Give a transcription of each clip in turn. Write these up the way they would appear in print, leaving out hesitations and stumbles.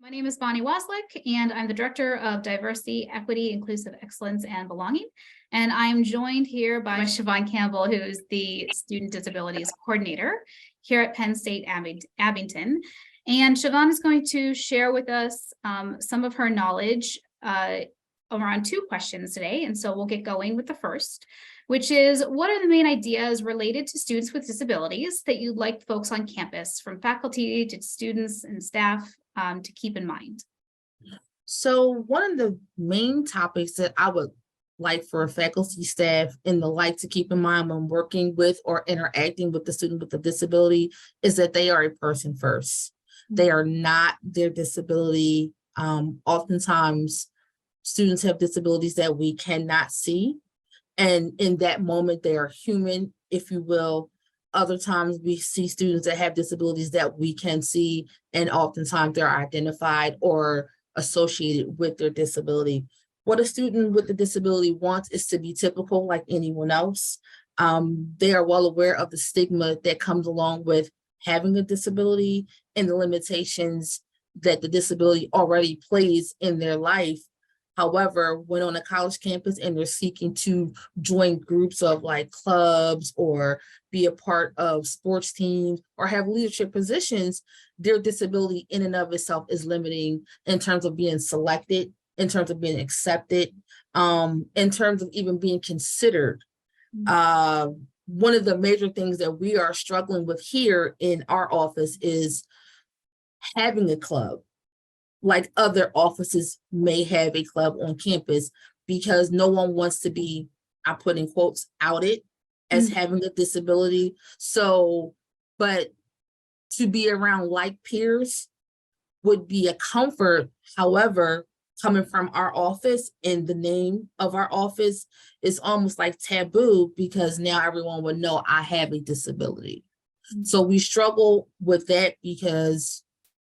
My name is Bonnie Waslick, and I'm the Director of Diversity, Equity, Inclusive Excellence, and Belonging. And I'm joined here by Chavonne Campbell, who is the Student Disabilities Coordinator here at Penn State Abington. And Chavonne is going to share with us some of her knowledge around two questions today. And so we'll get going with the first, which is, what are the main ideas related to students with disabilities that you'd like folks on campus, from faculty to students and staff, to keep in mind? So one of the main topics that I would like for faculty, staff, and the like to keep in mind when working with or interacting with the student with a disability is that they are a person first. They are not their disability. Oftentimes, students have disabilities that we cannot see. And in that moment, they are human, if you will. Other times we see students that have disabilities that we can see, and oftentimes they're identified or associated with their disability. What a student with a disability wants is to be typical like anyone else. They are well aware of the stigma that comes along with having a disability and the limitations that the disability already plays in their life. However, when on a college campus and they're seeking to join groups of like clubs or be a part of sports teams or have leadership positions, their disability in and of itself is limiting in terms of being selected, in terms of being accepted, in terms of even being considered. One of the major things that we are struggling with here in our office is having a club. Like other offices may have a club on campus, because no one wants to be, I put in quotes, outed as having a disability. So, but to be around like peers would be a comfort. However, coming from our office and the name of our office is almost like taboo, because now everyone would know I have a disability. So we struggle with that because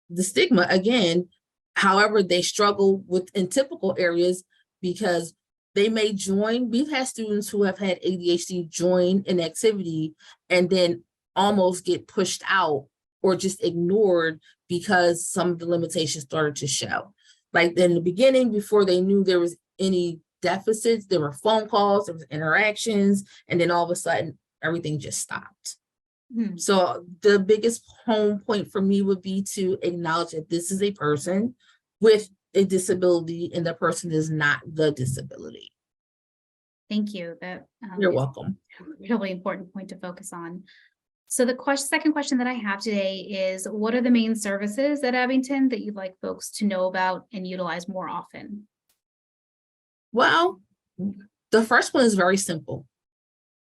the stigma, again. However, they struggle in typical areas because they may join. We've had students who have had ADHD join an activity and then almost get pushed out or just ignored because some of the limitations started to show. Like in the beginning, before they knew there was any deficits, there were phone calls, there was interactions, and then all of a sudden, everything just stopped. So the biggest home point for me would be to acknowledge that this is a person with a disability and the person is not the disability. Thank you. That You're welcome. A really important point to focus on. So the second question that I have today is, what are the main services at Abington that you'd like folks to know about and utilize more often? Well, the first one is very simple.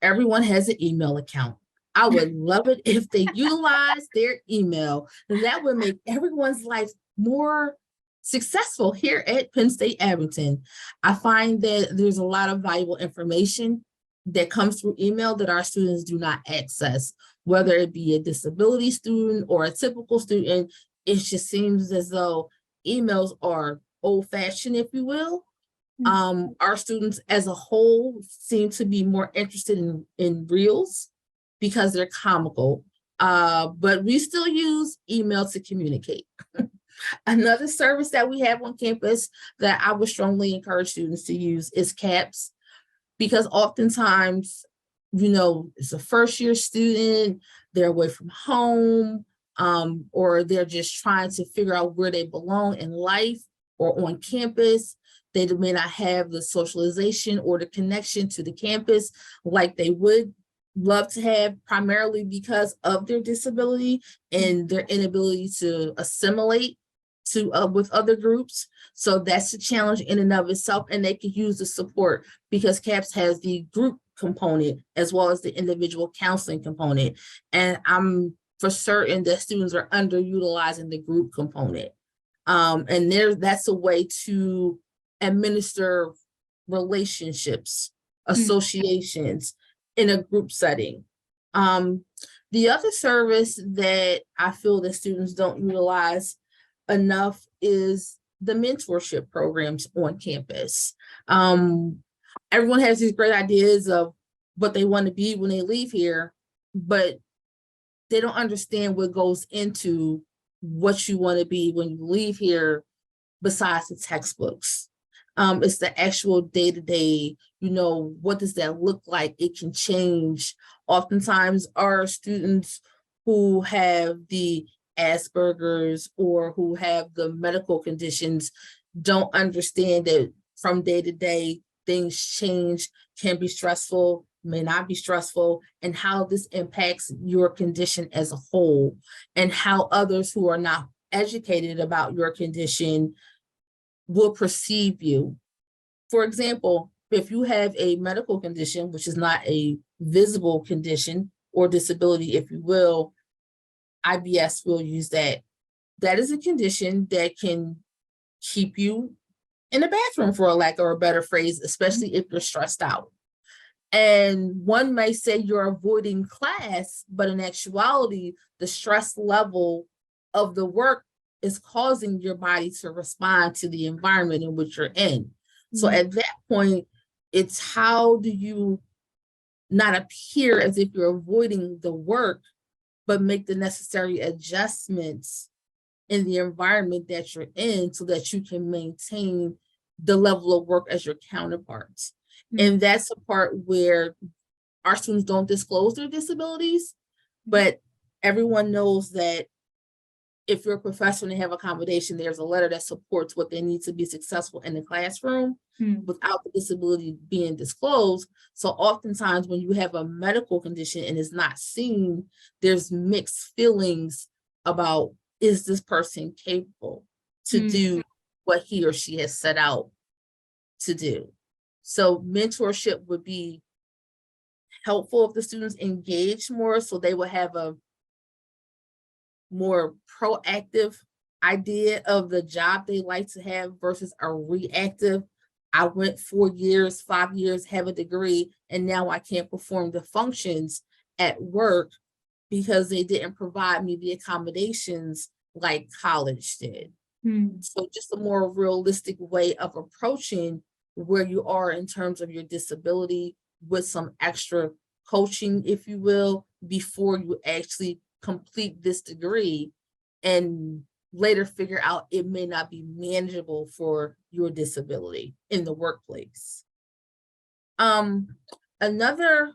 Everyone has an email account. I would love it if they utilize their email. That would make everyone's life more successful here at Penn State Abington. I find that there's a lot of valuable information that comes through email that our students do not access, whether it be a disability student or a typical student. It just seems as though emails are old-fashioned, if you will. Our students as a whole seem to be more interested in reels because they're comical, but we still use email to communicate. Another service that we have on campus that I would strongly encourage students to use is CAPS, because oftentimes, it's a first-year student, they're away from home, or they're just trying to figure out where they belong in life or on campus. They may not have the socialization or the connection to the campus like they would love to have, primarily because of their disability and their inability to assimilate with other groups. So that's a challenge in and of itself, and they can use the support because CAPS has the group component as well as the individual counseling component. And I'm for certain that students are underutilizing the group component. And that's a way to administer relationships, associations in a group setting. The other service that I feel that students don't utilize enough is the mentorship programs on campus. Everyone has these great ideas of what they want to be when they leave here, but they don't understand what goes into what you want to be when you leave here besides the textbooks. It's the actual day-to-day, what does that look like? It can change. Oftentimes our students who have the Asperger's or who have the medical conditions don't understand that from day to day, things change, can be stressful, may not be stressful, and how this impacts your condition as a whole, and how others who are not educated about your condition will perceive you. For example, if you have a medical condition, which is not a visible condition or disability, if you will, IBS will use that. That is a condition that can keep you in the bathroom, for a lack of a better phrase, especially if you're stressed out. And one may say you're avoiding class, but in actuality, the stress level of the work is causing your body to respond to the environment in which you're in. So at that point, it's how do you not appear as if you're avoiding the work, but make the necessary adjustments in the environment that you're in so that you can maintain the level of work as your counterparts. And that's a part where our students don't disclose their disabilities, but everyone knows that if you're a professor and they have accommodation, there's a letter that supports what they need to be successful in the classroom without the disability being disclosed. So oftentimes when you have a medical condition and it's not seen, there's mixed feelings about, is this person capable to do what he or she has set out to do? So mentorship would be helpful if the students engage more, so they will have a more proactive idea of the job they like to have versus a reactive, I went 4 years, 5 years, have a degree, and now I can't perform the functions at work because they didn't provide me the accommodations like college did. So just a more realistic way of approaching where you are in terms of your disability with some extra coaching, if you will, before you actually complete this degree and later figure out it may not be manageable for your disability in the workplace. Another,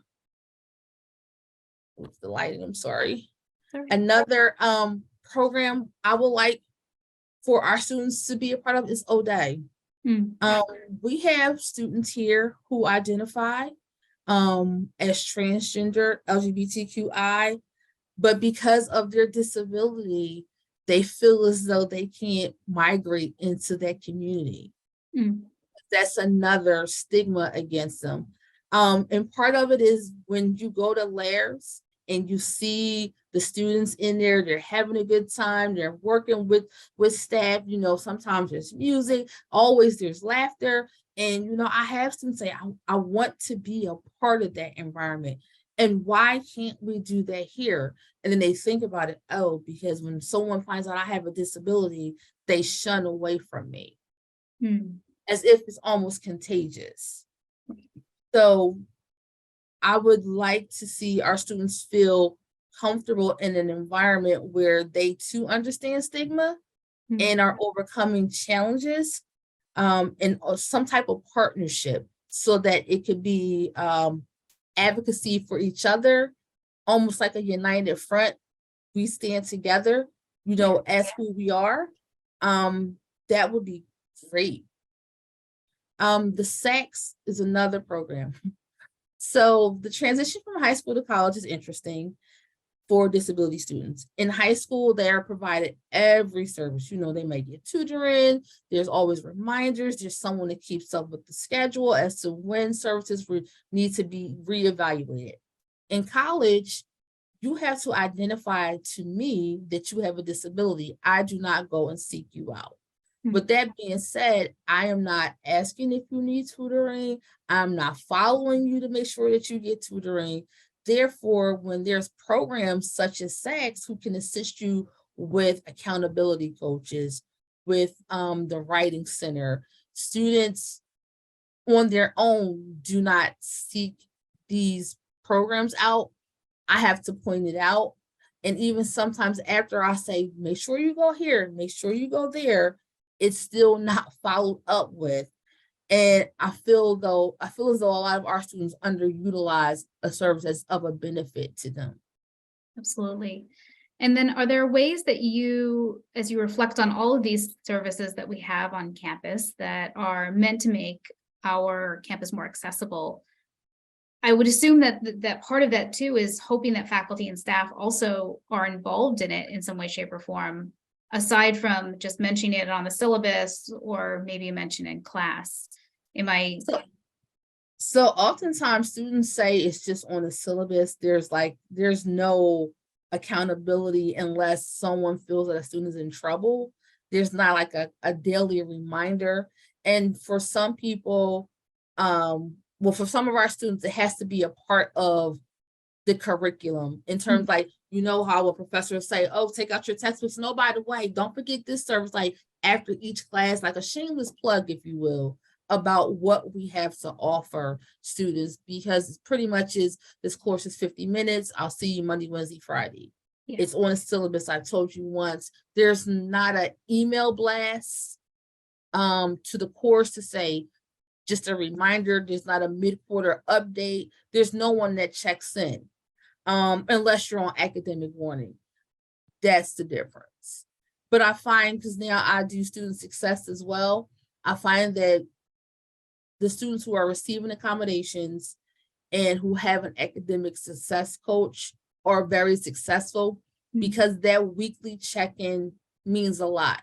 what's the lighting? I'm sorry. Another program I would like for our students to be a part of is ODAY. We have students here who identify as transgender, LGBTQI, but because of their disability, they feel as though they can't migrate into that community. That's another stigma against them. And part of it is when you go to LAIRS and you see the students in there, they're having a good time, they're working with staff, sometimes there's music, always there's laughter. And, I have students say, I want to be a part of that environment. And why can't we do that here? And then they think about it, because when someone finds out I have a disability, they shun away from me, as if it's almost contagious. So I would like to see our students feel comfortable in an environment where they too understand stigma and are overcoming challenges, and some type of partnership so that it could be advocacy for each other, almost like a united front. We stand together, as who we are. That would be great. The SACS is another program. So the transition from high school to college is interesting for disability students. In high school, they are provided every service. They may get tutoring, there's always reminders, there's someone that keeps up with the schedule as to when services need to be reevaluated. In college, you have to identify to me that you have a disability. I do not go and seek you out. With that being said, I am not asking if you need tutoring. I'm not following you to make sure that you get tutoring. Therefore, when there's programs such as SACS who can assist you with accountability coaches, with the writing center, students on their own do not seek these programs out. I have to point it out. And even sometimes after I say, make sure you go here, make sure you go there, it's still not followed up with. And I feel as though a lot of our students underutilize a service that's of a benefit to them. Absolutely. And then are there ways that you, as you reflect on all of these services that we have on campus that are meant to make our campus more accessible? I would assume that that part of that too is hoping that faculty and staff also are involved in it in some way, shape, or form, aside from just mentioning it on the syllabus or maybe a mention in class. Am I? So oftentimes students say it's just on the syllabus. There's no accountability unless someone feels that a student is in trouble. There's not like a daily reminder. And for some people, for some of our students, it has to be a part of the curriculum in terms like, how a professor will say, oh, take out your textbooks. No, by the way, don't forget this service, like after each class, like a shameless plug, if you will, about what we have to offer students, because pretty much this course is 50 minutes. I'll see you Monday, Wednesday, Friday. Yeah. It's on a syllabus. I told you once, there's not an email blast to the course to say, just a reminder. There's not a mid-quarter update. There's no one that checks in unless you're on academic warning. That's the difference. But I find, because now I do student success as well, I find that the students who are receiving accommodations and who have an academic success coach are very successful because that weekly check-in means a lot.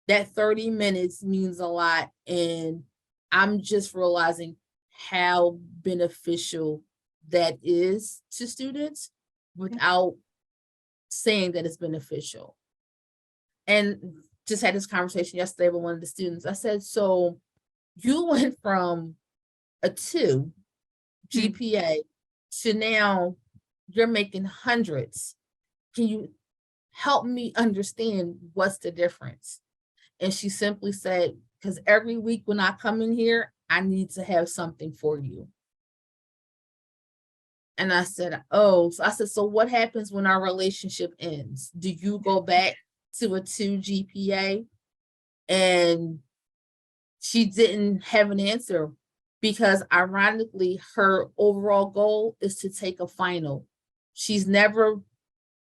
That 30 minutes means a lot. And I'm just realizing how beneficial that is to students without saying that it's beneficial. And just had this conversation yesterday with one of the students. I said, so you went from a 2 GPA to now you're making hundreds. Can you help me understand what's the difference? And she simply said, because every week when I come in here, I need to have something for you. And I said, oh, so what happens when our relationship ends? Do you go back to a 2 GPA? And she didn't have an answer because ironically, her overall goal is to take a final. She's never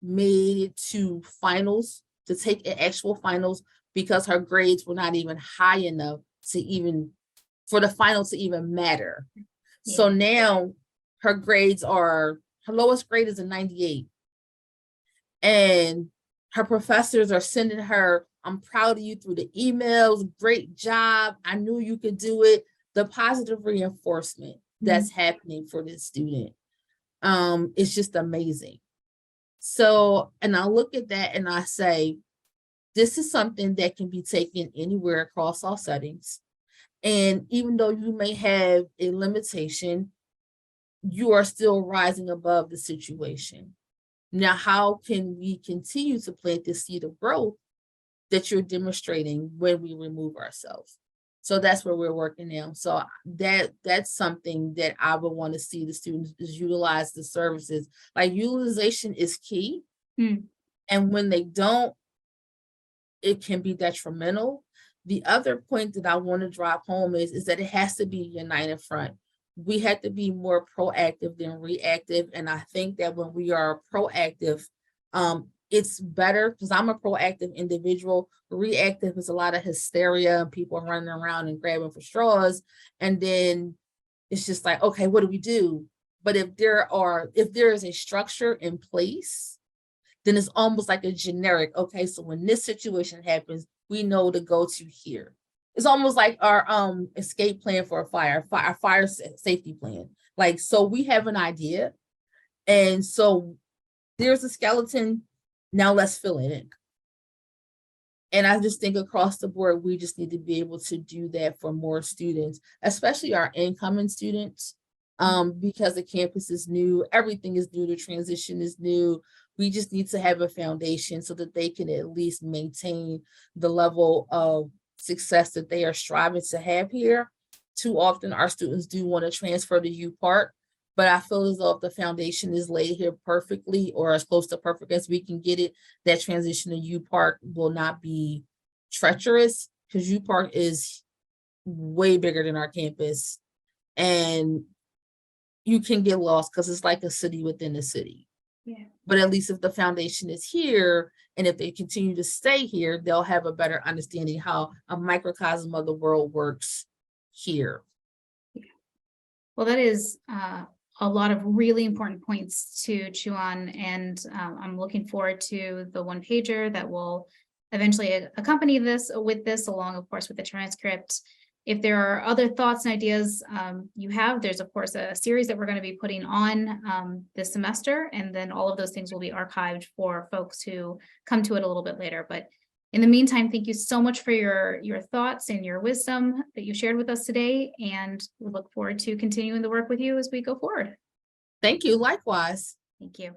made it to finals, to take an actual finals, because her grades were not even high enough for the final to even matter. Yeah. So now her lowest grade is a 98. And her professors are sending her, I'm proud of you through the emails, great job, I knew you could do it. The positive reinforcement that's happening for this student is just amazing. So, and I look at that and I say, this is something that can be taken anywhere across all settings. And even though you may have a limitation, you are still rising above the situation. Now, how can we continue to plant this seed of growth that you're demonstrating when we remove ourselves? So that's where we're working now. So that's something that I would want to see the students is utilize the services. Like utilization is key. And when they don't, it can be detrimental. The other point that I want to drive home is that it has to be a united front. We have to be more proactive than reactive. And I think that when we are proactive, it's better because I'm a proactive individual. Reactive is a lot of hysteria and people running around and grabbing for straws. And then it's just like, okay, what do we do? But if there is a structure in place, then it's almost like a generic, okay, so when this situation happens, we know to go to here. It's almost like our escape plan for a fire safety plan. Like, so we have an idea. And so there's a skeleton, now let's fill it in. And I just think across the board, we just need to be able to do that for more students, especially our incoming students, because the campus is new, everything is new, the transition is new. We just need to have a foundation so that they can at least maintain the level of success that they are striving to have here. Too often our students do want to transfer to UPark, But I feel as though if the foundation is laid here perfectly or as close to perfect as we can get it, that transition to U Park will not be treacherous, because U Park is way bigger than our campus. And you can get lost because it's like a city within a city. Yeah. But at least if the foundation is here and if they continue to stay here, they'll have a better understanding how a microcosm of the world works here. Well, that is a lot of really important points to chew on, and I'm looking forward to the one pager that will eventually accompany this, along, of course, with the transcript. If there are other thoughts and ideas you have, there's of course a series that we're going to be putting on this semester, and then all of those things will be archived for folks who come to it a little bit later. But in the meantime, thank you so much for your thoughts and your wisdom that you shared with us today, and we look forward to continuing the work with you as we go forward. Thank you. Likewise. Thank you.